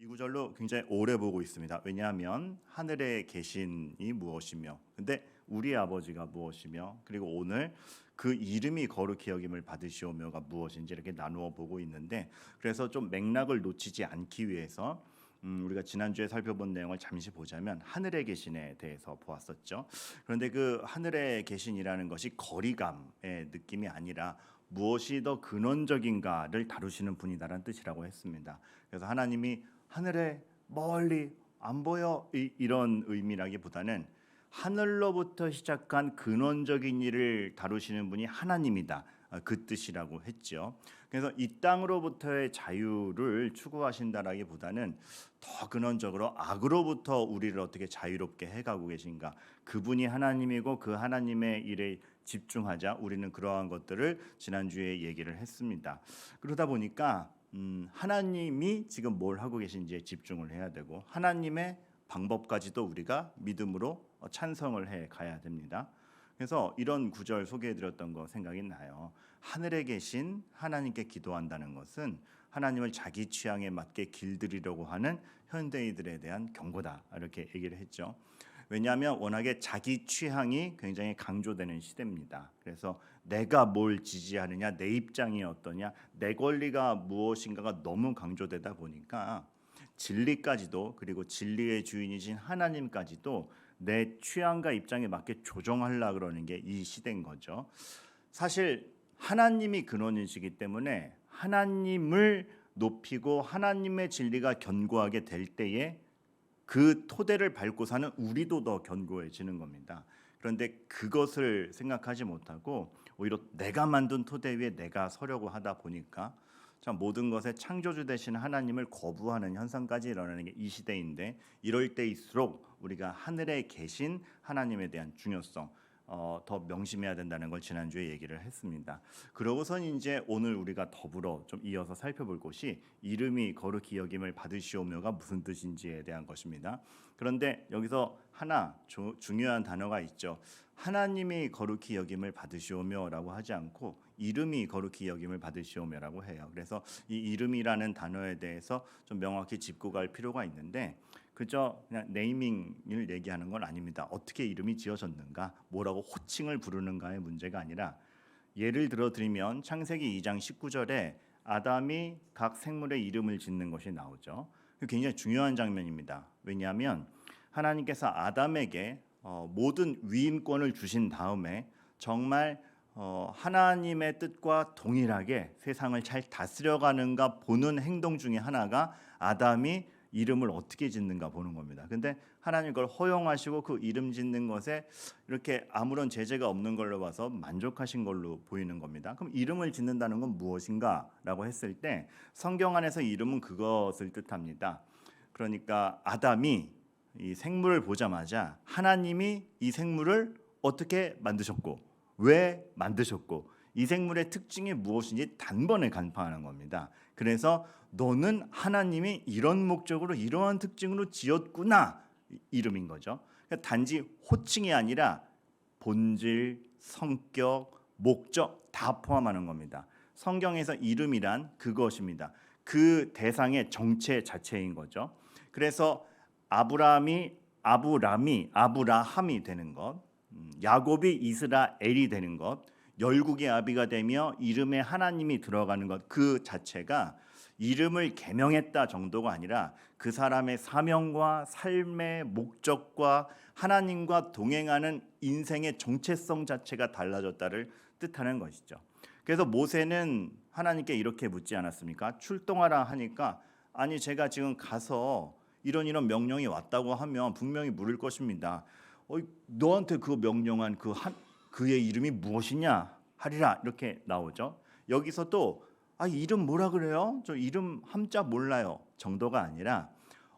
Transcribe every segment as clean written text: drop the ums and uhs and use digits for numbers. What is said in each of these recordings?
이 구절로 굉장히 오래 보고 있습니다. 왜냐하면 하늘에 계신이 무엇이며, 근데 우리 아버지가 무엇이며, 그리고 오늘 그 이름이 거룩히 여김을 받으시오며가 무엇인지 이렇게 나누어 보고 있는데, 그래서 좀 맥락을 놓치지 않기 위해서 우리가 지난주에 살펴본 내용을 잠시 보자면 하늘에 계신에 대해서 보았었죠. 그런데 그 하늘에 계신이라는 것이 거리감의 느낌이 아니라 무엇이 더 근원적인가를 다루시는 분이다라는 뜻이라고 했습니다. 그래서 하나님이 하늘에 멀리 안 보여 이런 의미라기보다는 하늘로부터 시작한 근원적인 일을 다루시는 분이 하나님이다, 그 뜻이라고 했죠. 그래서 이 땅으로부터의 자유를 추구하신다라기보다는 더 근원적으로 악으로부터 우리를 어떻게 자유롭게 해가고 계신가, 그분이 하나님이고 그 하나님의 일에 집중하자, 우리는 그러한 것들을 지난주에 얘기를 했습니다. 그러다 보니까 하나님이 지금 뭘 하고 계신지에 집중을 해야 되고, 하나님의 방법까지도 우리가 믿음으로 찬성을 해 가야 됩니다. 그래서 이런 구절 소개해드렸던 거 생각이 나요. 하늘에 계신 하나님께 기도한다는 것은 하나님을 자기 취향에 맞게 길들이려고 하는 현대인들에 대한 경고다, 이렇게 얘기를 했죠. 왜냐하면 워낙에 자기 취향이 굉장히 강조되는 시대입니다. 그래서 내가 뭘 지지하느냐, 내 입장이 어떠냐, 내 권리가 무엇인가가 너무 강조되다 보니까 진리까지도, 그리고 진리의 주인이신 하나님까지도 내 취향과 입장에 맞게 조정하려 그러는 게 이 시대인 거죠. 사실 하나님이 근원이시기 때문에 하나님을 높이고 하나님의 진리가 견고하게 될 때에 그 토대를 밟고 사는 우리도 더 견고해지는 겁니다. 그런데 그것을 생각하지 못하고 오히려 내가 만든 토대 위에 내가 서려고 하다 보니까 참 모든 것의 창조주 되신 하나님을 거부하는 현상까지 일어나는 게 이 시대인데, 이럴 때일수록 우리가 하늘에 계신 하나님에 대한 중요성 더 명심해야 된다는 걸 지난주에 얘기를 했습니다. 그러고선 이제 오늘 우리가 더불어 좀 이어서 살펴볼 것이 이름이 거룩히 여김을 받으시오며가 무슨 뜻인지에 대한 것입니다. 그런데 여기서 하나 중요한 단어가 있죠. 하나님이 거룩히 여김을 받으시오며라고 하지 않고 이름이 거룩히 여김을 받으시오며라고 해요. 그래서 이 이름이라는 단어에 대해서 좀 명확히 짚고 갈 필요가 있는데, 그저 그냥 네이밍을 얘기하는 건 아닙니다. 어떻게 이름이 지어졌는가, 뭐라고 호칭을 부르는가의 문제가 아니라, 예를 들어 드리면 창세기 2장 19절에 아담이 각 생물의 이름을 짓는 것이 나오죠. 굉장히 중요한 장면입니다. 왜냐하면 하나님께서 아담에게 모든 위임권을 주신 다음에 정말 하나님의 뜻과 동일하게 세상을 잘 다스려가는가 보는 행동 중에 하나가 아담이 이름을 어떻게 짓는가 보는 겁니다. 근데 하나님 그걸 허용하시고 그 이름 짓는 것에 이렇게 아무런 제재가 없는 걸로 봐서 만족하신 걸로 보이는 겁니다. 그럼 이름을 짓는다는 건 무엇인가라고 했을 때 성경 안에서 이름은 그것을 뜻합니다. 그러니까 아담이 이 생물을 보자마자 하나님이 이 생물을 어떻게 만드셨고 왜 만드셨고 이 생물의 특징이 무엇인지 단번에 간파하는 겁니다. 그래서 너는 하나님이 이런 목적으로 이러한 특징으로 지었구나, 이름인 거죠. 그러니까 단지 호칭이 아니라 본질, 성격, 목적 다 포함하는 겁니다. 성경에서 이름이란 그것입니다. 그 대상의 정체 자체인 거죠. 그래서 아브라함이 아브라함이 되는 것, 야곱이 이스라엘이 되는 것, 열국의 아비가 되며 이름에 하나님이 들어가는 것, 그 자체가 이름을 계명했다 정도가 아니라 그 사람의 사명과 삶의 목적과 하나님과 동행하는 인생의 정체성 자체가 달라졌다를 뜻하는 것이죠. 그래서 모세는 하나님께 이렇게 묻지 않았습니까? 출동하라 하니까 아니 제가 지금 가서 이런 명령이 왔다고 하면 분명히 물을 것입니다. 너한테 그 명령한 그의 이름이 무엇이냐 하리라, 이렇게 나오죠. 여기서 또 이름 뭐라 그래요? 저 이름 함자 몰라요 정도가 아니라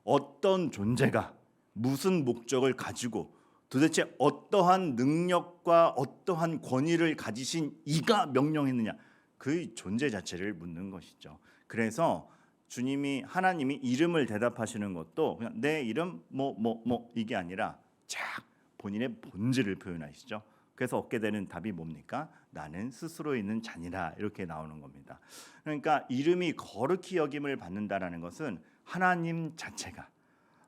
어떤 존재가 무슨 목적을 가지고 도대체 어떠한 능력과 어떠한 권위를 가지신 이가 명령했느냐, 그 존재 자체를 묻는 것이죠. 그래서 하나님이 이름을 대답하시는 것도 그냥 내 이름 뭐 이게 아니라 쫙 본인의 본질을 표현하시죠. 그래서 얻게 되는 답이 뭡니까? 나는 스스로 있는 자니라, 이렇게 나오는 겁니다. 그러니까 이름이 거룩히 여김을 받는다라는 것은 하나님 자체가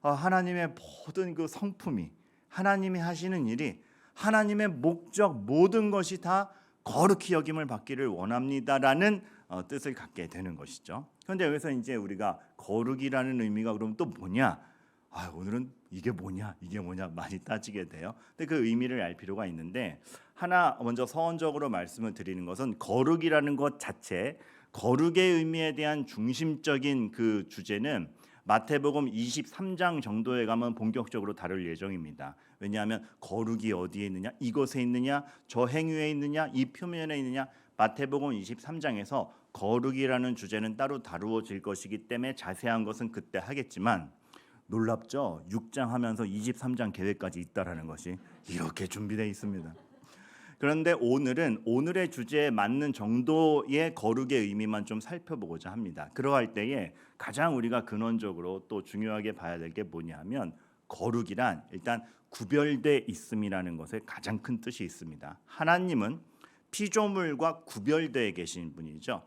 하나님의 모든 그 성품이 하나님이 하시는 일이 하나님의 목적 모든 것이 다 거룩히 여김을 받기를 원합니다라는 뜻을 갖게 되는 것이죠. 그런데 여기서 이제 우리가 거룩이라는 의미가 그럼 또 뭐냐? 오늘은 이게 뭐냐 많이 따지게 돼요. 근데 그 의미를 알 필요가 있는데 하나 먼저 서원적으로 말씀을 드리는 것은 거룩이라는 것 자체, 거룩의 의미에 대한 중심적인 그 주제는 마태복음 23장 정도에 가면 본격적으로 다룰 예정입니다. 왜냐하면 거룩이 어디에 있느냐, 이것에 있느냐, 저 행위에 있느냐, 이 표면에 있느냐, 마태복음 23장에서 거룩이라는 주제는 따로 다루어질 것이기 때문에 자세한 것은 그때 하겠지만 놀랍죠? 6장 하면서 23장 계획까지 있다라는 것이 이렇게 준비되어 있습니다. 그런데 오늘은 오늘의 주제에 맞는 정도의 거룩의 의미만 좀 살펴보고자 합니다. 그러할 때에 가장 우리가 근원적으로 또 중요하게 봐야 될 게 뭐냐면 거룩이란 일단 구별돼 있음이라는 것에 가장 큰 뜻이 있습니다. 하나님은 피조물과 구별되어 계신 분이죠.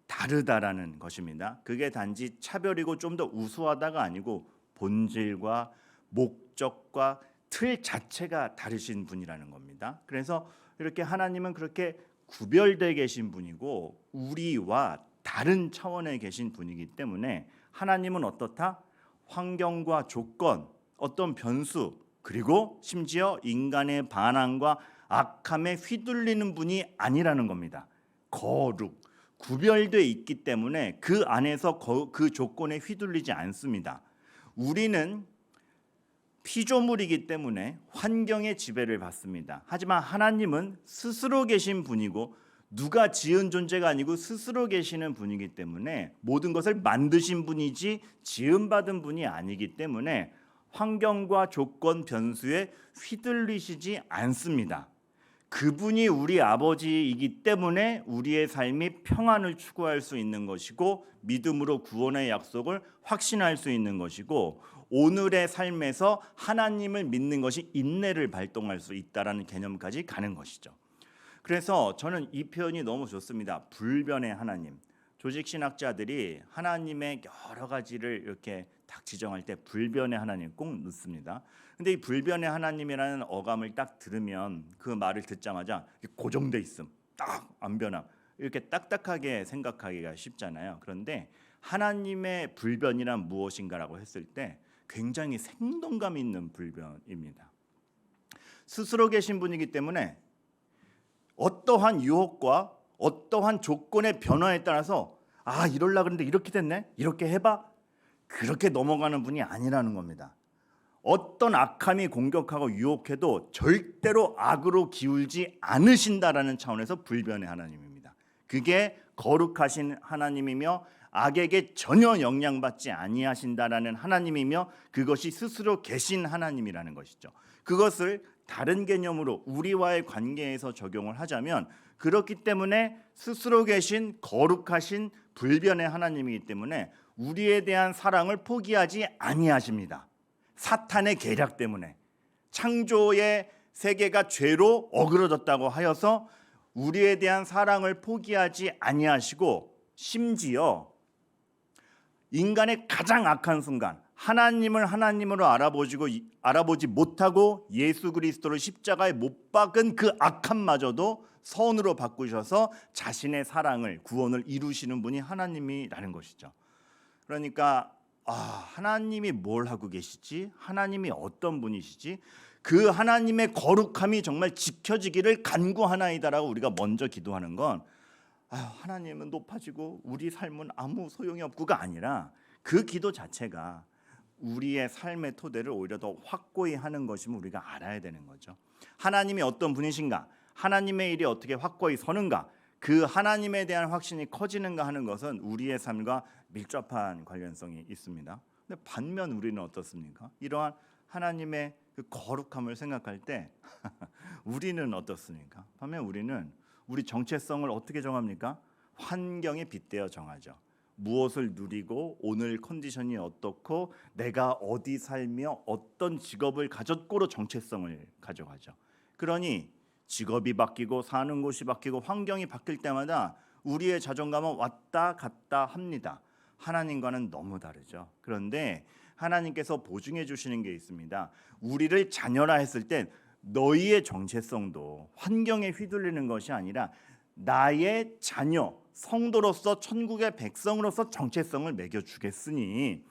다르다라는 것입니다. 그게 단지 차별이고 좀 더 우수하다가 아니고 본질과 목적과 틀 자체가 다르신 분이라는 겁니다. 그래서 이렇게 하나님은 그렇게 구별되어 계신 분이고 우리와 다른 차원에 계신 분이기 때문에 하나님은 어떻다? 환경과 조건, 어떤 변수, 그리고 심지어 인간의 반항과 악함에 휘둘리는 분이 아니라는 겁니다. 거룩, 구별되어 있기 때문에 그 안에서 그 조건에 휘둘리지 않습니다. 우리는 피조물이기 때문에 환경의 지배를 받습니다. 하지만 하나님은 스스로 계신 분이고 누가 지은 존재가 아니고 스스로 계시는 분이기 때문에 모든 것을 만드신 분이지 지음받은 분이 아니기 때문에 환경과 조건 변수에 휘둘리시지 않습니다. 그분이 우리 아버지이기 때문에 우리의 삶이 평안을 추구할 수 있는 것이고 믿음으로 구원의 약속을 확신할 수 있는 것이고 오늘의 삶에서 하나님을 믿는 것이 인내를 발동할 수 있다라는 개념까지 가는 것이죠. 그래서 저는 이 표현이 너무 좋습니다. 불변의 하나님. 조직신학자들이 하나님의 여러 가지를 이렇게 딱 지정할 때 불변의 하나님 꼭 넣습니다. 근데 이 불변의 하나님이라는 어감을 딱 들으면 그 말을 듣자마자 고정돼 있음, 딱 안 변함, 이렇게 딱딱하게 생각하기가 쉽잖아요. 그런데 하나님의 불변이란 무엇인가라고 했을 때 굉장히 생동감 있는 불변입니다. 스스로 계신 분이기 때문에 어떠한 유혹과 어떠한 조건의 변화에 따라서 이럴라 그랬는데 이렇게 됐네, 이렇게 해봐, 그렇게 넘어가는 분이 아니라는 겁니다. 어떤 악함이 공격하고 유혹해도 절대로 악으로 기울지 않으신다라는 차원에서 불변의 하나님입니다. 그게 거룩하신 하나님이며 악에게 전혀 영향받지 아니하신다라는 하나님이며 그것이 스스로 계신 하나님이라는 것이죠. 그것을 다른 개념으로 우리와의 관계에서 적용을 하자면 그렇기 때문에 스스로 계신 거룩하신 불변의 하나님이기 때문에 우리에 대한 사랑을 포기하지 아니하십니다. 사탄의 계략 때문에 창조의 세계가 죄로 어그러졌다고 하여서 우리에 대한 사랑을 포기하지 아니하시고 심지어 인간의 가장 악한 순간 하나님을 하나님으로 알아보지 못하고 예수 그리스도를 십자가에 못 박은 그 악함마저도 선으로 바꾸셔서 자신의 사랑을 구원을 이루시는 분이 하나님이라는 것이죠. 그러니까 하나님이 뭘 하고 계시지? 하나님이 어떤 분이시지? 그 하나님의 거룩함이 정말 지켜지기를 간구하나이다라고 우리가 먼저 기도하는 건 하나님은 높아지고 우리 삶은 아무 소용이 없고가 아니라 그 기도 자체가 우리의 삶의 토대를 오히려 더 확고히 하는 것임을 우리가 알아야 되는 거죠. 하나님이 어떤 분이신가? 하나님의 일이 어떻게 확고히 서는가? 그 하나님에 대한 확신이 커지는가 하는 것은 우리의 삶과 밀접한 관련성이 있습니다. 근데 반면 우리는 어떻습니까? 이러한 하나님의 그 거룩함을 생각할 때 우리는 어떻습니까? 반면 우리는 우리 정체성을 어떻게 정합니까? 환경에 빗대어 정하죠. 무엇을 누리고 오늘 컨디션이 어떻고 내가 어디 살며 어떤 직업을 가졌고로 정체성을 가져가죠. 그러니 직업이 바뀌고 사는 곳이 바뀌고 환경이 바뀔 때마다 우리의 자존감은 왔다 갔다 합니다. 하나님과는 너무 다르죠. 그런데 하나님께서 보증해 주시는 게 있습니다. 우리를 자녀라 했을 땐 너희의 정체성도 환경에 휘둘리는 것이 아니라 나의 자녀, 성도로서 천국의 백성으로서 정체성을 매겨주겠으니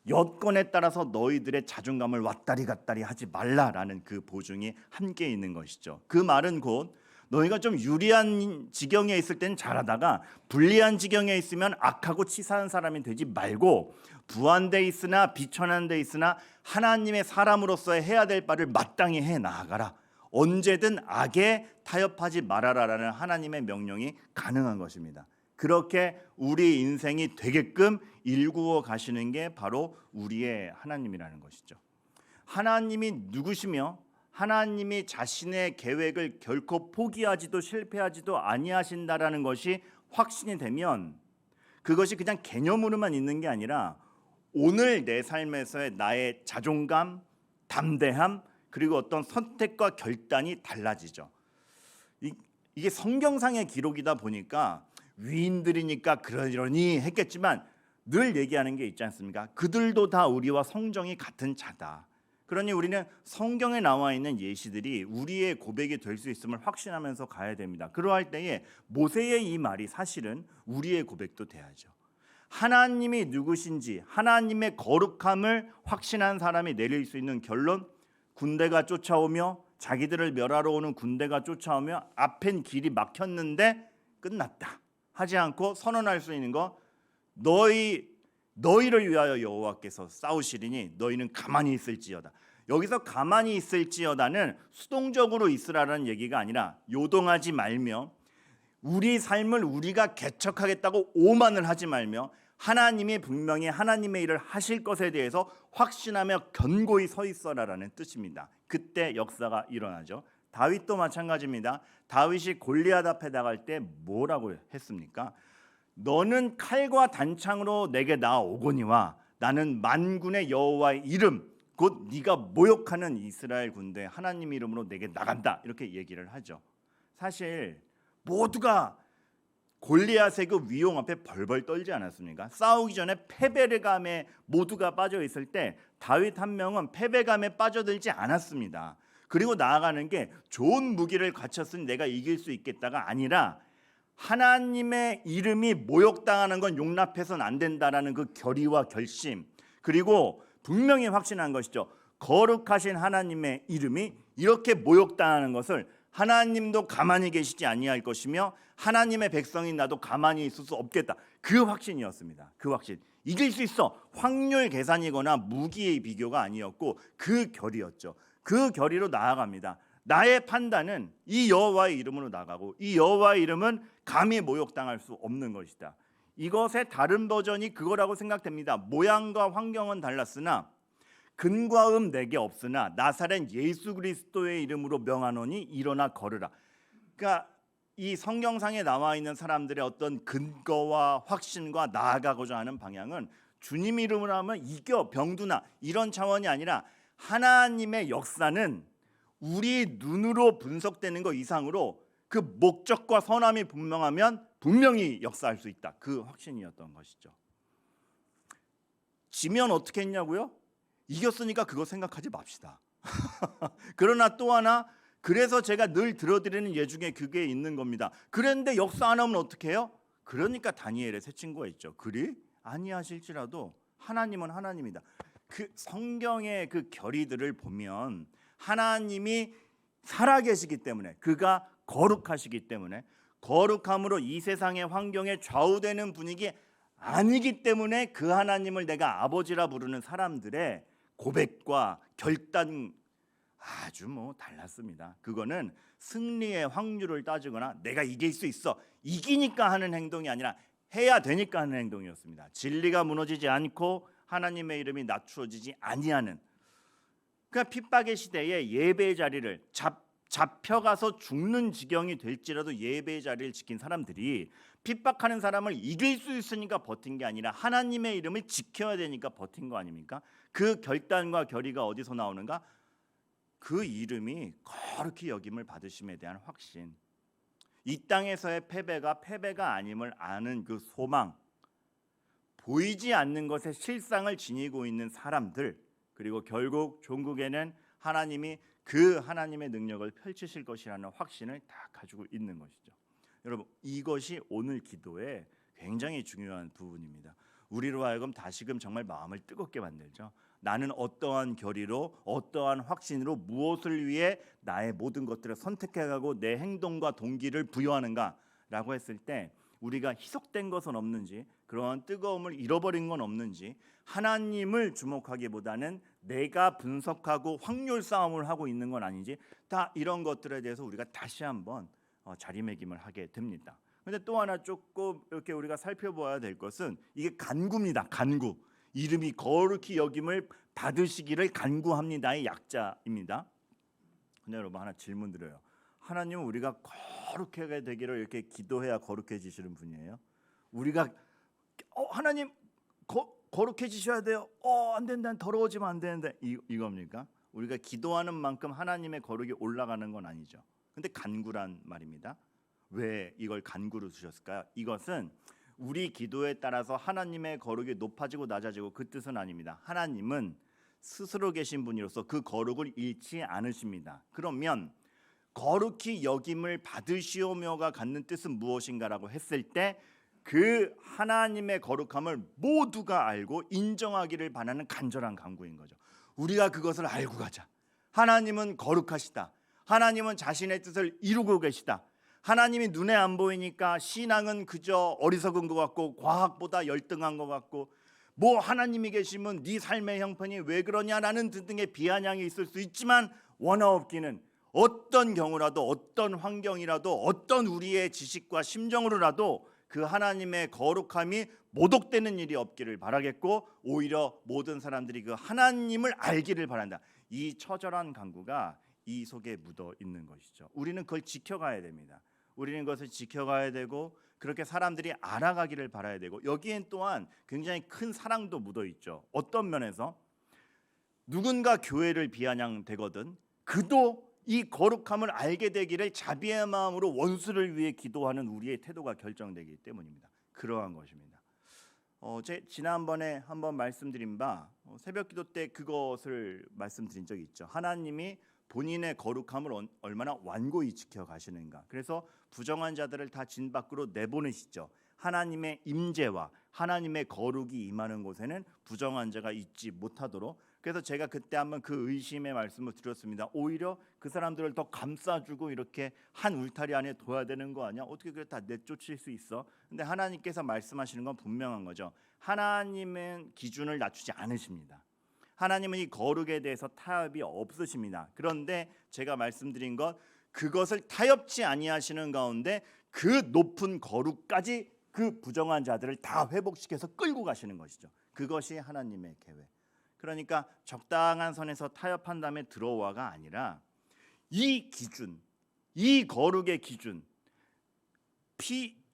여건에 따라서 너희들의 자존감을 왔다리 갔다리 하지 말라라는 그 보증이 함께 있는 것이죠. 그 말은 곧 너희가 좀 유리한 지경에 있을 때는 잘하다가 불리한 지경에 있으면 악하고 치사한 사람이 되지 말고 부한돼 있으나 비천한데 있으나 하나님의 사람으로서의 해야 될 바를 마땅히 해 나아가라. 언제든 악에 타협하지 말아라라는 하나님의 명령이 가능한 것입니다. 그렇게 우리 인생이 되게끔 일구어 가시는 게 바로 우리의 하나님이라는 것이죠. 하나님이 누구시며 하나님이 자신의 계획을 결코 포기하지도 실패하지도 아니하신다라는 것이 확신이 되면 그것이 그냥 개념으로만 있는 게 아니라 오늘 내 삶에서의 나의 자존감, 담대함 그리고 어떤 선택과 결단이 달라지죠. 이게 성경상의 기록이다 보니까 위인들이니까 그러려니 했겠지만 늘 얘기하는 게 있지 않습니까? 그들도 다 우리와 성정이 같은 자다. 그러니 우리는 성경에 나와 있는 예시들이 우리의 고백이 될 수 있음을 확신하면서 가야 됩니다. 그러할 때에 모세의 이 말이 사실은 우리의 고백도 돼야죠. 하나님이 누구신지 하나님의 거룩함을 확신한 사람이 내릴 수 있는 결론, 군대가 쫓아오며 자기들을 멸하러 오는 군대가 쫓아오며 앞엔 길이 막혔는데 끝났다 하지 않고 선언할 수 있는 거, 너희를 위하여 여호와께서 싸우시리니 너희는 가만히 있을지어다. 여기서 가만히 있을지어다는 수동적으로 있으라는 얘기가 아니라 요동하지 말며 우리 삶을 우리가 개척하겠다고 오만을 하지 말며 하나님이 분명히 하나님의 일을 하실 것에 대해서 확신하며 견고히 서 있어라라는 뜻입니다. 그때 역사가 일어나죠. 다윗도 마찬가지입니다. 다윗이 골리앗 앞에 나갈 때 뭐라고 했습니까? 너는 칼과 단창으로 내게 나아오거니와 나는 만군의 여호와의 이름 곧 네가 모욕하는 이스라엘 군대 하나님 이름으로 내게 나간다 이렇게 얘기를 하죠. 사실 모두가 골리앗의 그 위용 앞에 벌벌 떨지 않았습니까? 싸우기 전에 패배감에 모두가 빠져 있을 때 다윗 한 명은 패배감에 빠져들지 않았습니다. 그리고 나아가는 게 좋은 무기를 갖췄으니 내가 이길 수 있겠다가 아니라 하나님의 이름이 모욕당하는 건 용납해서는 안 된다라는 그 결의와 결심, 그리고 분명히 확신한 것이죠. 거룩하신 하나님의 이름이 이렇게 모욕당하는 것을 하나님도 가만히 계시지 아니할 것이며 하나님의 백성인 나도 가만히 있을 수 없겠다. 그 확신이었습니다. 그 확신. 이길 수 있어. 확률 계산이거나 무기의 비교가 아니었고 그 결의였죠. 그 결의로 나아갑니다. 나의 판단은 이 여호와의 이름으로 나가고 이 여호와의 이름은 감히 모욕당할 수 없는 것이다. 이것의 다른 버전이 그거라고 생각됩니다. 모양과 환경은 달랐으나 근과 내게 없으나 나사렛 예수 그리스도의 이름으로 명하노니 일어나 걸으라. 그러니까 이 성경상에 나와 있는 사람들의 어떤 근거와 확신과 나아가고자 하는 방향은 주님 이름으로 하면 이겨 병두나 이런 차원이 아니라 하나님의 역사는 우리 눈으로 분석되는 것 이상으로 그 목적과 선함이 분명하면 분명히 역사할 수 있다. 그 확신이었던 것이죠. 지면 어떻게 했냐고요? 이겼으니까 그거 생각하지 맙시다. 그러나 또 하나, 그래서 제가 늘 들어드리는 예 중에 그게 있는 겁니다. 그런데 역사 안 하면 어떻게 해요? 그러니까 다니엘의 새 친구가 있죠. 그리 아니하실지라도 하나님은 하나님이다. 그 성경의 그 결의들을 보면 하나님이 살아계시기 때문에, 그가 거룩하시기 때문에, 거룩함으로 이 세상의 환경에 좌우되는 분위기 아니기 때문에 그 하나님을 내가 아버지라 부르는 사람들의 고백과 결단 아주 달랐습니다. 그거는 승리의 확률을 따지거나 내가 이길 수 있어, 이기니까 하는 행동이 아니라 해야 되니까 하는 행동이었습니다. 진리가 무너지지 않고 하나님의 이름이 낮추어지지 아니하는, 그러니까 핍박의 시대에 예배의 자리를 잡혀가서 죽는 지경이 될지라도 예배의 자리를 지킨 사람들이 핍박하는 사람을 이길 수 있으니까 버틴 게 아니라 하나님의 이름을 지켜야 되니까 버틴 거 아닙니까? 그 결단과 결의가 어디서 나오는가? 그 이름이 거룩히 여김을 받으심에 대한 확신, 이 땅에서의 패배가 아님을 아는 그 소망, 보이지 않는 것에 실상을 지니고 있는 사람들, 그리고 결국 종국에는 하나님이 그 하나님의 능력을 펼치실 것이라는 확신을 다 가지고 있는 것이죠. 여러분, 이것이 오늘 기도의 굉장히 중요한 부분입니다. 우리로 하여금 다시금 정말 마음을 뜨겁게 만들죠. 나는 어떠한 결의로, 어떠한 확신으로 무엇을 위해 나의 모든 것들을 선택해가고 내 행동과 동기를 부여하는가라고 했을 때 우리가 희석된 것은 없는지, 그러한 뜨거움을 잃어버린 건 없는지, 하나님을 주목하기보다는 내가 분석하고 확률 싸움을 하고 있는 건 아닌지, 다 이런 것들에 대해서 우리가 다시 한번 자리매김을 하게 됩니다. 그런데 또 하나 조금 이렇게 우리가 살펴봐야 될 것은 이게 간구입니다. 간구. 이름이 거룩히 여김을 받으시기를 간구합니다의 약자입니다. 근데 여러분, 하나 질문 드려요. 하나님은 우리가 거룩하게 되기를 이렇게 기도해야 거룩해지시는 분이에요? 우리가 하나님 거룩해지셔야 돼요. 안 된다, 더러워지면 안 되는데, 이겁니까? 우리가 기도하는 만큼 하나님의 거룩이 올라가는 건 아니죠. 근데 간구란 말입니다. 왜 이걸 간구로 주셨을까요? 이것은 우리 기도에 따라서 하나님의 거룩이 높아지고 낮아지고 그 뜻은 아닙니다. 하나님은 스스로 계신 분이로서 그 거룩을 잃지 않으십니다. 그러면 거룩히 여김을 받으시오며가 갖는 뜻은 무엇인가라고 했을 때 그 하나님의 거룩함을 모두가 알고 인정하기를 바라는 간절한 간구인 거죠. 우리가 그것을 알고 가자. 하나님은 거룩하시다. 하나님은 자신의 뜻을 이루고 계시다. 하나님이 눈에 안 보이니까 신앙은 그저 어리석은 것 같고 과학보다 열등한 것 같고, 뭐 하나님이 계시면 네 삶의 형편이 왜 그러냐라는 등등의 비아냥이 있을 수 있지만, 원하옵기는 어떤 경우라도, 어떤 환경이라도, 어떤 우리의 지식과 심정으로라도 그 하나님의 거룩함이 모독되는 일이 없기를 바라겠고, 오히려 모든 사람들이 그 하나님을 알기를 바란다. 이 처절한 간구가 이 속에 묻어 있는 것이죠. 우리는 그걸 지켜가야 됩니다. 우리는 그것을 지켜가야 되고, 그렇게 사람들이 알아가기를 바라야 되고, 여기엔 또한 굉장히 큰 사랑도 묻어 있죠. 어떤 면에서 누군가 교회를 비아냥대거든 그도 이 거룩함을 알게 되기를 자비의 마음으로 원수를 위해 기도하는 우리의 태도가 결정되기 때문입니다. 그러한 것입니다. 지난번에 한번 말씀드린 바, 새벽기도 때 그것을 말씀드린 적이 있죠. 하나님이 본인의 거룩함을 얼마나 완고히 지켜가시는가. 그래서 부정한 자들을 다 진 밖으로 내보내시죠. 하나님의 임재와 하나님의 거룩이 임하는 곳에는 부정한 자가 있지 못하도록. 그래서 제가 그때 한번 그 의심의 말씀을 드렸습니다. 오히려 그 사람들을 더 감싸주고 이렇게 한 울타리 안에 둬야 되는 거 아니야? 어떻게 그래 다 내쫓을 수 있어? 근데 하나님께서 말씀하시는 건 분명한 거죠. 하나님은 기준을 낮추지 않으십니다. 하나님은 이 거룩에 대해서 타협이 없으십니다. 그런데 제가 말씀드린 것, 그것을 타협치 아니하시는 가운데 그 높은 거룩까지 그 부정한 자들을 다 회복시켜서 끌고 가시는 것이죠. 그것이 하나님의 계획. 그러니까 적당한 선에서 타협한 다음에 들어와가 아니라 이 기준, 이 거룩의 기준,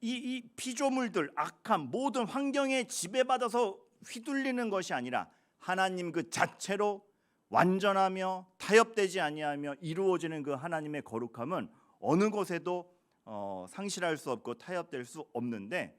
이 피조물들, 악한 모든 환경에 지배받아서 휘둘리는 것이 아니라 하나님 그 자체로 완전하며 타협되지 아니하며 이루어지는 그 하나님의 거룩함은 어느 곳에도 상실할 수 없고 타협될 수 없는데,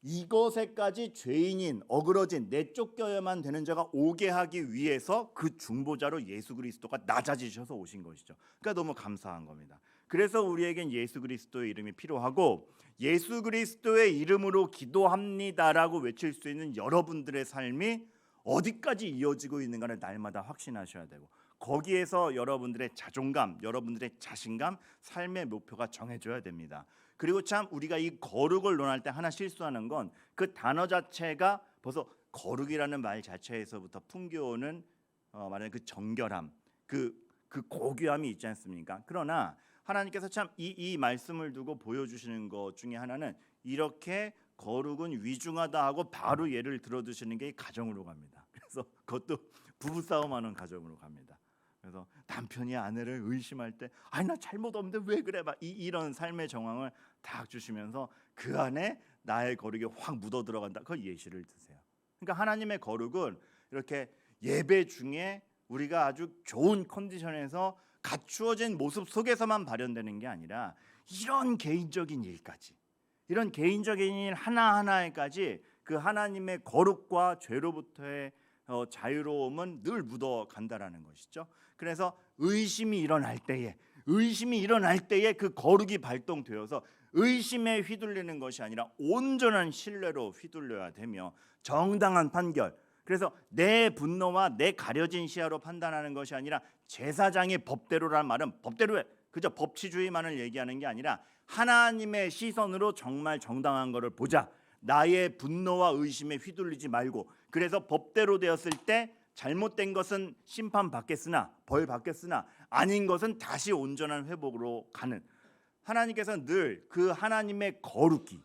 이것에까지 죄인인 어그러진 내쫓겨야만 되는 자가 오게 하기 위해서 그 중보자로 예수 그리스도가 낮아지셔서 오신 것이죠. 그러니까 너무 감사한 겁니다. 그래서 우리에겐 예수 그리스도의 이름이 필요하고, 예수 그리스도의 이름으로 기도합니다라고 외칠 수 있는 여러분들의 삶이 어디까지 이어지고 있는가를 날마다 확신하셔야 되고, 거기에서 여러분들의 자존감, 여러분들의 자신감, 삶의 목표가 정해져야 됩니다. 그리고 참 우리가 이 거룩을 논할 때 하나 실수하는 건 그 단어 자체가 벌써 거룩이라는 말 자체에서부터 풍겨오는 말하는 그 정결함, 그 고귀함이 있지 않습니까? 그러나 하나님께서 참 이 말씀을 두고 보여주시는 것 중에 하나는, 이렇게 거룩은 위중하다 하고 바로 예를 들어주시는 게 가정으로 갑니다. 그래서 그것도 부부싸움하는 가정으로 갑니다. 그래서 남편이 아내를 의심할 때, 아니 나 잘못 없는데 왜 그래, 막 이런 삶의 정황을 딱 주시면서 그 안에 나의 거룩이 확 묻어 들어간다. 그 예시를 드세요. 그러니까 하나님의 거룩은 이렇게 예배 중에 우리가 아주 좋은 컨디션에서 갖추어진 모습 속에서만 발현되는 게 아니라, 이런 개인적인 일까지, 이런 개인적인 일 하나하나에까지 그 하나님의 거룩과 죄로부터의 자유로움은 늘 묻어 간다라는 것이죠. 그래서 의심이 일어날 때에 그 거룩이 발동되어서 의심에 휘둘리는 것이 아니라 온전한 신뢰로 휘둘려야 되며 정당한 판결. 그래서 내 분노와 내 가려진 시야로 판단하는 것이 아니라 제사장의 법대로란 말은 법대로에 그저 법치주의만을 얘기하는 게 아니라 하나님의 시선으로 정말 정당한 것을 보자. 나의 분노와 의심에 휘둘리지 말고, 그래서 법대로 되었을 때 잘못된 것은 심판받겠으나 벌 받겠으나 아닌 것은 다시 온전한 회복으로 가는, 하나님께서는 늘 그 하나님의 거룩이,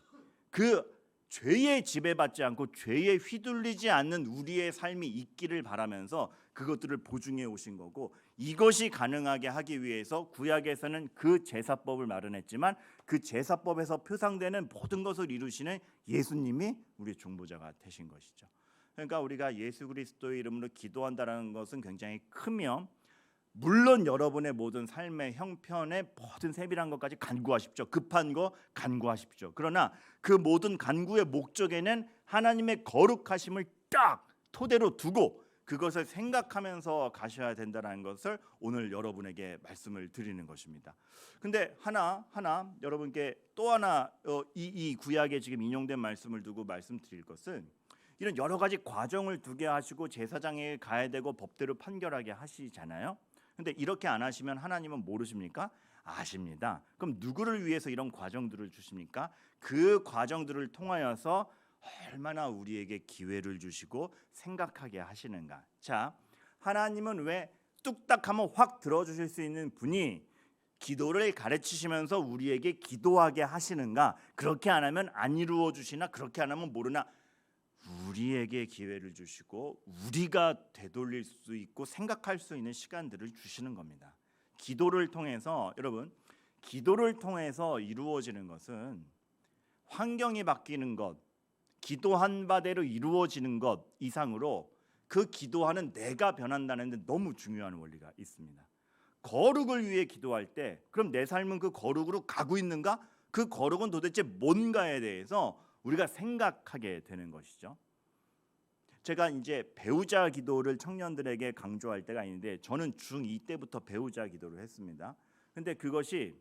그 죄에 지배받지 않고 죄에 휘둘리지 않는 우리의 삶이 있기를 바라면서 그것들을 보증해 오신 거고, 이것이 가능하게 하기 위해서 구약에서는 그 제사법을 마련했지만 그 제사법에서 표상되는 모든 것을 이루시는 예수님이 우리 중보자가 되신 것이죠. 그러니까 우리가 예수 그리스도의 이름으로 기도한다는 것은 굉장히 크며, 물론 여러분의 모든 삶의 형편에 모든 세밀한 것까지 간구하십시오. 급한 거 간구하십시오. 그러나 그 모든 간구의 목적에는 하나님의 거룩하심을 딱 토대로 두고 그것을 생각하면서 가셔야 된다는 것을 오늘 여러분에게 말씀을 드리는 것입니다. 근데 하나 여러분께 또 하나 이 구약에 지금 인용된 말씀을 두고 말씀드릴 것은, 이런 여러 가지 과정을 두게 하시고 제사장에 가야 되고 법대로 판결하게 하시잖아요. 근데 이렇게 안 하시면 하나님은 모르십니까? 아십니다. 그럼 누구를 위해서 이런 과정들을 주십니까? 그 과정들을 통하여서 얼마나 우리에게 기회를 주시고 생각하게 하시는가. 자, 하나님은 왜 뚝딱하면 확 들어주실 수 있는 분이 기도를 가르치시면서 우리에게 기도하게 하시는가? 그렇게 안 하면 안 이루어 주시나? 그렇게 안 하면 모르나? 우리에게 기회를 주시고 우리가 되돌릴 수 있고 생각할 수 있는 시간들을 주시는 겁니다. 기도를 통해서, 여러분, 기도를 통해서 이루어지는 것은 환경이 바뀌는 것, 기도한 바대로 이루어지는 것 이상으로 그 기도하는 내가 변한다는 데 너무 중요한 원리가 있습니다. 거룩을 위해 기도할 때 그럼 내 삶은 그 거룩으로 가고 있는가? 그 거룩은 도대체 뭔가에 대해서 우리가 생각하게 되는 것이죠. 제가 이제 배우자 기도를 청년들에게 강조할 때가 있는데, 저는 중2 때부터 배우자 기도를 했습니다. 근데 그것이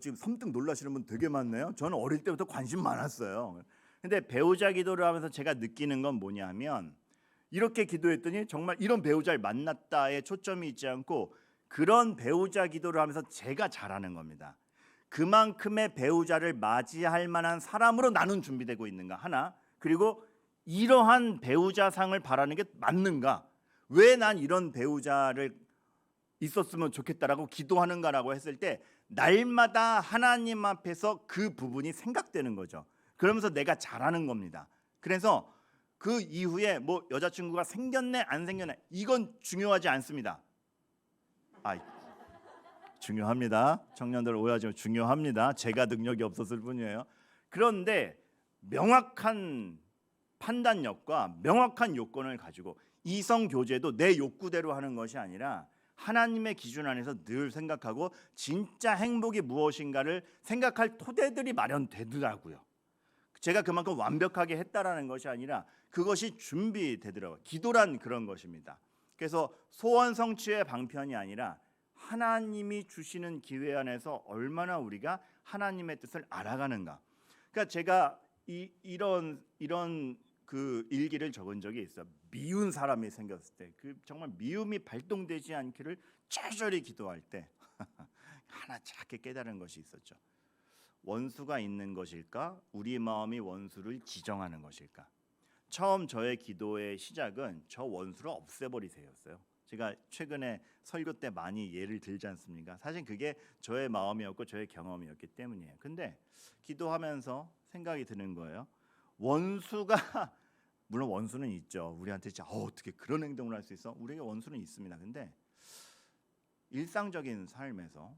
지금 섬뜩 놀라시는 분 되게 많네요. 저는 어릴 때부터 관심 많았어요. 근데 배우자 기도를 하면서 제가 느끼는 건 뭐냐면, 이렇게 기도했더니 정말 이런 배우자를 만났다에 초점이 있지 않고 그런 배우자 기도를 하면서 제가 잘하는 겁니다. 그만큼의 배우자를 맞이할 만한 사람으로 나는 준비되고 있는가 하나, 그리고 이러한 배우자상을 바라는 게 맞는가, 왜 난 이런 배우자를 있었으면 좋겠다라고 기도하는가라고 했을 때 날마다 하나님 앞에서 그 부분이 생각되는 거죠. 그러면서 내가 잘하는 겁니다. 그래서 그 이후에 뭐 여자친구가 생겼네 안 생겼네 이건 중요하지 않습니다. 중요합니다. 청년들 오해하지 마시고 중요합니다. 제가 능력이 없었을 뿐이에요. 그런데 명확한 판단력과 명확한 요건을 가지고 이성 교제도 내 욕구대로 하는 것이 아니라 하나님의 기준 안에서 늘 생각하고 진짜 행복이 무엇인가를 생각할 토대들이 마련되더라고요. 제가 그만큼 완벽하게 했다라는 것이 아니라 그것이 준비되더라고요. 기도란 그런 것입니다. 그래서 소원 성취의 방편이 아니라 하나님이 주시는 기회 안에서 얼마나 우리가 하나님의 뜻을 알아가는가. 그러니까 제가 이런 그 일기를 적은 적이 있어요. 미운 사람이 생겼을 때, 그 정말 미움이 발동되지 않기를 절절히 기도할 때 하나 작게 깨달은 것이 있었죠. 원수가 있는 것일까? 우리 마음이 원수를 지정하는 것일까? 처음 저의 기도의 시작은 저 원수를 없애버리세요였어요. 제가 최근에 설교 때 많이 예를 들지 않습니까? 사실 그게 저의 마음이었고 저의 경험이었기 때문이에요. 근데 기도하면서 생각이 드는 거예요. 원수가 물론 원수는 있죠. 우리한테 진짜 어떻게 그런 행동을 할 수 있어? 우리에게 원수는 있습니다. 근데 일상적인 삶에서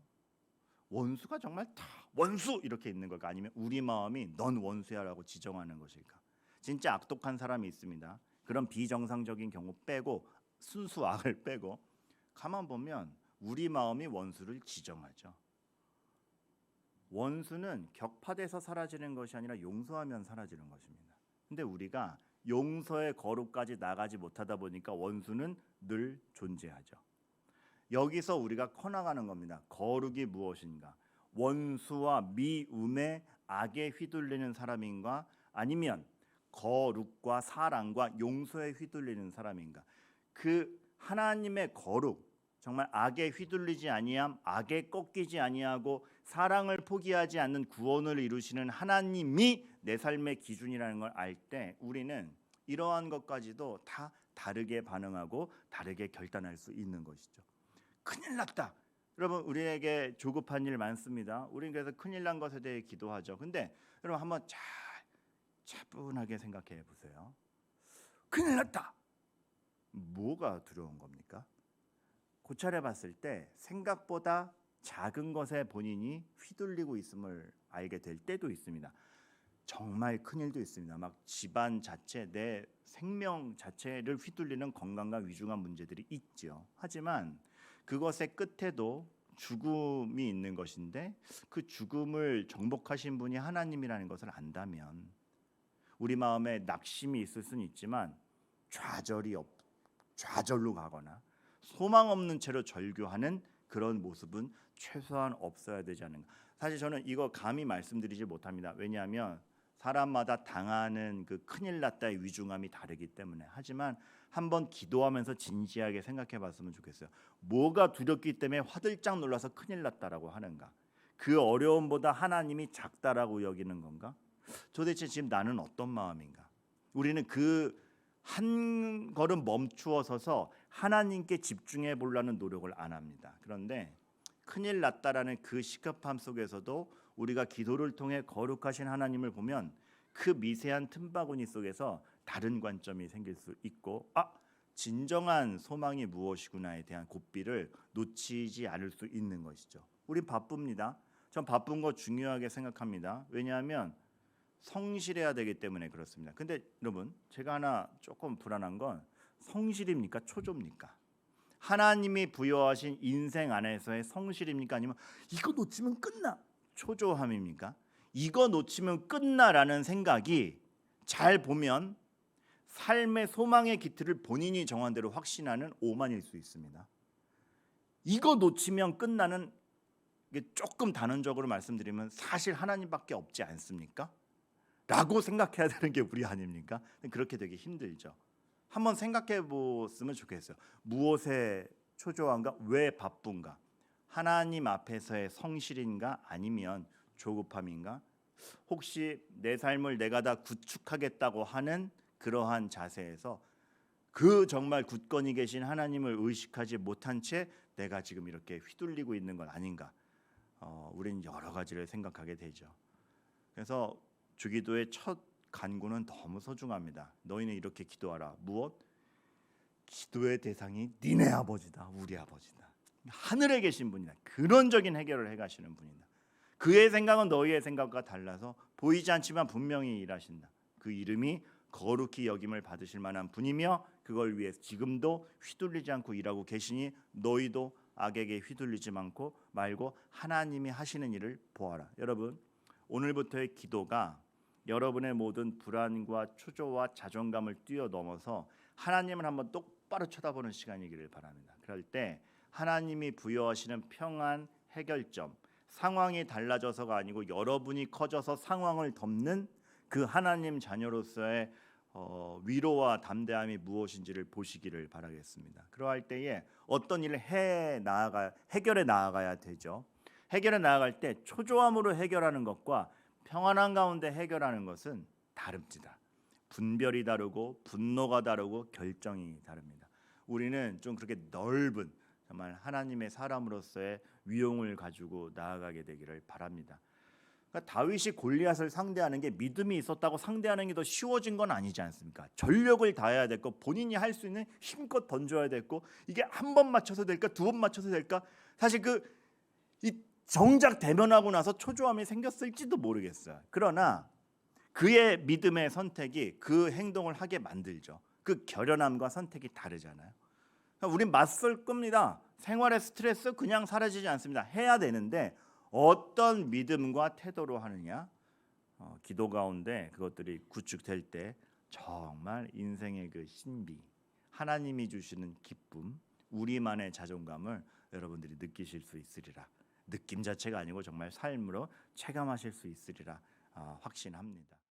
원수가 정말 다 원수 이렇게 있는 걸까? 아니면 우리 마음이 넌 원수야라고 지정하는 것일까? 진짜 악독한 사람이 있습니다. 그런 비정상적인 경우 빼고 순수 악을 빼고 가만 보면 우리 마음이 원수를 지정하죠. 원수는 격파돼서 사라지는 것이 아니라 용서하면 사라지는 것입니다. 근데 우리가 용서의 거룩까지 나가지 못하다 보니까 원수는 늘 존재하죠. 여기서 우리가 커나가는 겁니다. 거룩이 무엇인가? 원수와 미움의 악에 휘둘리는 사람인가? 아니면 거룩과 사랑과 용서에 휘둘리는 사람인가? 그 하나님의 거룩, 정말 악에 휘둘리지 아니함, 악에 꺾이지 아니하고 사랑을 포기하지 않는 구원을 이루시는 하나님이 내 삶의 기준이라는 걸 알 때 우리는 이러한 것까지도 다 다르게 반응하고 다르게 결단할 수 있는 것이죠. 큰일 났다. 여러분, 우리에게 조급한 일 많습니다. 우리는 그래서 큰일 난 것에 대해 기도하죠. 근데 여러분 한번 차분하게 생각해 보세요. 큰일 났다. 뭐가 두려운 겁니까? 고찰해 봤을 때 생각보다 작은 것에 본인이 휘둘리고 있음을 알게 될 때도 있습니다. 정말 큰일도 있습니다. 막 집안 자체, 내 생명 자체를 휘둘리는 건강과 위중한 문제들이 있죠. 하지만 그것의 끝에도 죽음이 있는 것인데 그 죽음을 정복하신 분이 하나님이라는 것을 안다면 우리 마음에 낙심이 있을 수는 있지만 좌절로 가거나 소망 없는 채로 절규하는 그런 모습은 최소한 없어야 되지 않는가. 사실 저는 이거 감히 말씀드리지 못합니다. 왜냐하면 사람마다 당하는 그 큰일 났다의 위중함이 다르기 때문에. 하지만 한번 기도하면서 진지하게 생각해 봤으면 좋겠어요. 뭐가 두렵기 때문에 화들짝 놀라서 큰일 났다라고 하는가? 그 어려움보다 하나님이 작다라고 여기는 건가? 도대체 지금 나는 어떤 마음인가? 우리는 그 한 걸음 멈추어 서서 하나님께 집중해 보려는 노력을 안 합니다. 그런데 큰일 났다라는 그 시급함 속에서도 우리가 기도를 통해 거룩하신 하나님을 보면 그 미세한 틈바구니 속에서 다른 관점이 생길 수 있고, 진정한 소망이 무엇이구나에 대한 고삐를 놓치지 않을 수 있는 것이죠. 우리 바쁩니다. 전 바쁜 거 중요하게 생각합니다. 왜냐하면 성실해야 되기 때문에 그렇습니다. 근데 여러분, 제가 하나 조금 불안한 건 성실입니까? 초조입니까? 하나님이 부여하신 인생 안에서의 성실입니까? 아니면 이거 놓치면 끝나, 초조함입니까? 이거 놓치면 끝나라는 생각이 잘 보면 삶의 소망의 기틀을 본인이 정한 대로 확신하는 오만일 수 있습니다. 이거 놓치면 끝나는 게 조금 단언적으로 말씀드리면 사실 하나님밖에 없지 않습니까? 라고 생각해야 되는 게 우리 아닙니까? 그렇게 되기 힘들죠. 한번 생각해 보았으면 좋겠어요. 무엇에 초조한가? 왜 바쁜가? 하나님 앞에서의 성실인가? 아니면 조급함인가? 혹시 내 삶을 내가 다 구축하겠다고 하는 그러한 자세에서 그 정말 굳건히 계신 하나님을 의식하지 못한 채 내가 지금 이렇게 휘둘리고 있는 건 아닌가? 우리는 여러 가지를 생각하게 되죠. 그래서 주기도의 첫 간구는 너무 소중합니다. 너희는 이렇게 기도하라. 무엇? 기도의 대상이 니네 아버지다. 우리 아버지다. 하늘에 계신 분이다. 근원적인 해결을 해가시는 분이다. 그의 생각은 너희의 생각과 달라서 보이지 않지만 분명히 일하신다. 그 이름이 거룩히 여김을 받으실 만한 분이며 그걸 위해 지금도 휘둘리지 않고 일하고 계시니 너희도 악에게 휘둘리지 말고 하나님이 하시는 일을 보아라. 여러분, 오늘부터의 기도가 여러분의 모든 불안과 초조와 자존감을 뛰어넘어서 하나님을 한번 똑바로 쳐다보는 시간이기를 바랍니다. 그럴 때 하나님이 부여하시는 평안, 해결점, 상황이 달라져서가 아니고 여러분이 커져서 상황을 덮는 그 하나님 자녀로서의 위로와 담대함이 무엇인지를 보시기를 바라겠습니다. 그러할 때에 어떤 일을 해결해 나아가야 되죠. 해결해 나아갈 때 초조함으로 해결하는 것과 평안한 가운데 해결하는 것은 다릅니다. 분별이 다르고 분노가 다르고 결정이 다릅니다. 우리는 좀 그렇게 넓은 정말 하나님의 사람으로서의 위용을 가지고 나아가게 되기를 바랍니다. 그러니까 다윗이 골리앗을 상대하는 게 믿음이 있었다고 상대하는 게 더 쉬워진 건 아니지 않습니까? 전력을 다해야 됐고 본인이 할 수 있는 힘껏 던져야 됐고 이게 한 번 맞춰서 될까 두 번 맞춰서 될까? 사실 이 정작 대면하고 나서 초조함이 생겼을지도 모르겠어요. 그러나 그의 믿음의 선택이 그 행동을 하게 만들죠. 그 결연함과 선택이 다르잖아요. 그러니까 우린 맞설 겁니다. 생활의 스트레스 그냥 사라지지 않습니다. 해야 되는데 어떤 믿음과 태도로 하느냐, 기도 가운데 그것들이 구축될 때 정말 인생의 그 신비, 하나님이 주시는 기쁨, 우리만의 자존감을 여러분들이 느끼실 수 있으리라. 느낌 자체가 아니고 정말 삶으로 체감하실 수 있으리라 확신합니다.